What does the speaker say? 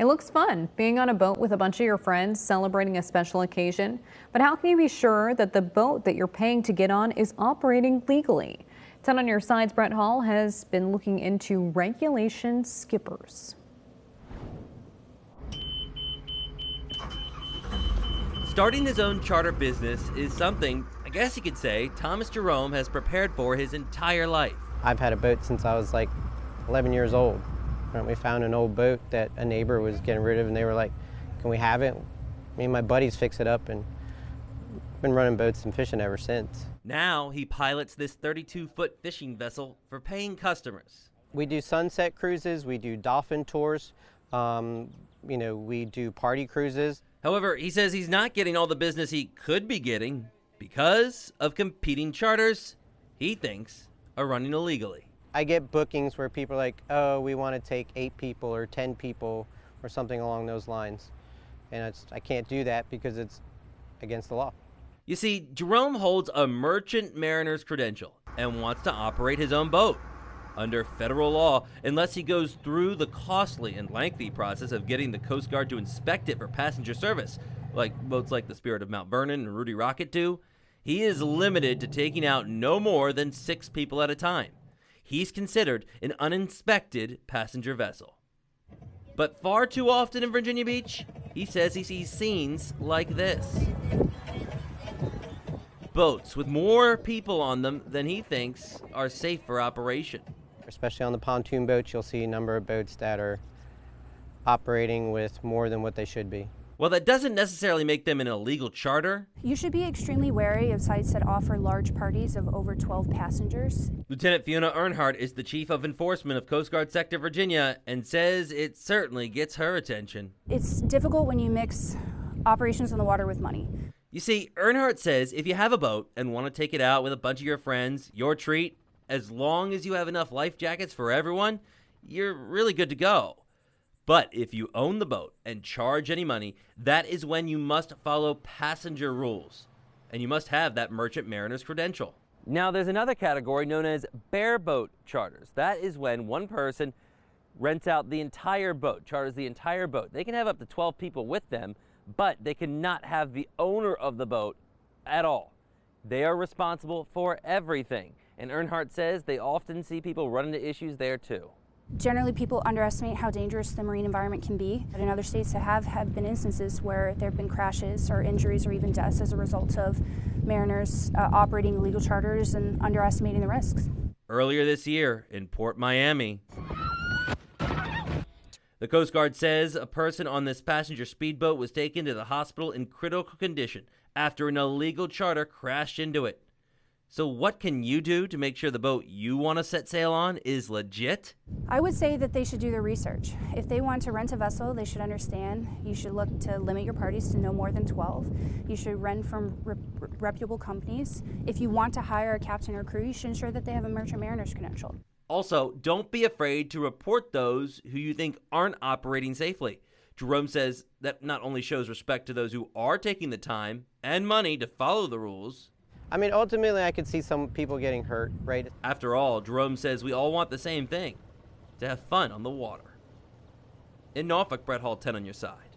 It looks fun being on a boat with a bunch of your friends celebrating a special occasion. But how can you be sure that the boat that you're paying to get on is operating legally? 10 on your side's Brett Hall has been looking into regulation skippers. Starting his own charter business is something, I guess you could say, Thomas Jerome has prepared for his entire life. I've had a boat since I was like 11 years old. We found an old boat that a neighbor was getting rid of, and they were like, "Can we have it?" Me and my buddies fix it up, and been running boats and fishing ever since. Now he pilots this 32-foot fishing vessel for paying customers. We do sunset cruises, we do dolphin tours, we do party cruises. However, he says he's not getting all the business he could be getting because of competing charters he thinks are running illegally. I get bookings where people are like, "Oh, we want to take 8 people or 10 people or something along those lines." And I can't do that because it's against the law. You see, Jerome holds a merchant mariner's credential and wants to operate his own boat. Under federal law, unless he goes through the costly and lengthy process of getting the Coast Guard to inspect it for passenger service, like boats like the Spirit of Mount Vernon and Rudy Rocket do, he is limited to taking out no more than 6 people at a time. He's considered an uninspected passenger vessel. But far too often in Virginia Beach, he says he sees scenes like this. Boats with more people on them than he thinks are safe for operation. Especially on the pontoon boats, you'll see a number of boats that are operating with more than what they should be. Well, that doesn't necessarily make them an illegal charter. You should be extremely wary of sites that offer large parties of over 12 passengers. Lieutenant Fiona Earnhardt is the chief of enforcement of Coast Guard Sector Virginia and says it certainly gets her attention. It's difficult when you mix operations on the water with money. You see, Earnhardt says if you have a boat and want to take it out with a bunch of your friends, your treat, as long as you have enough life jackets for everyone, you're really good to go. But if you own the boat and charge any money, that is when you must follow passenger rules. And you must have that merchant mariner's credential. Now, there's another category known as bareboat charters. That is when one person rents out the entire boat, charters the entire boat. They can have up to 12 people with them, but they cannot have the owner of the boat at all. They are responsible for everything. And Earnhardt says they often see people run into issues there too. Generally, people underestimate how dangerous the marine environment can be. But in other states, there have been instances where there have been crashes or injuries or even deaths as a result of mariners operating illegal charters and underestimating the risks. Earlier this year in Port Miami, the Coast Guard says a person on this passenger speedboat was taken to the hospital in critical condition after an illegal charter crashed into it. So what can you do to make sure the boat you want to set sail on is legit? I would say that they should do their research. If they want to rent a vessel, they should understand. You should look to limit your parties to no more than 12. You should rent from reputable companies. If you want to hire a captain or crew, you should ensure that they have a merchant mariner's credential. Also, don't be afraid to report those who you think aren't operating safely. Jerome says that not only shows respect to those who are taking the time and money to follow the rules. I mean, ultimately, I could see some people getting hurt, right? After all, Jerome says we all want the same thing, to have fun on the water. In Norfolk, Brett Hall, 10 on your side.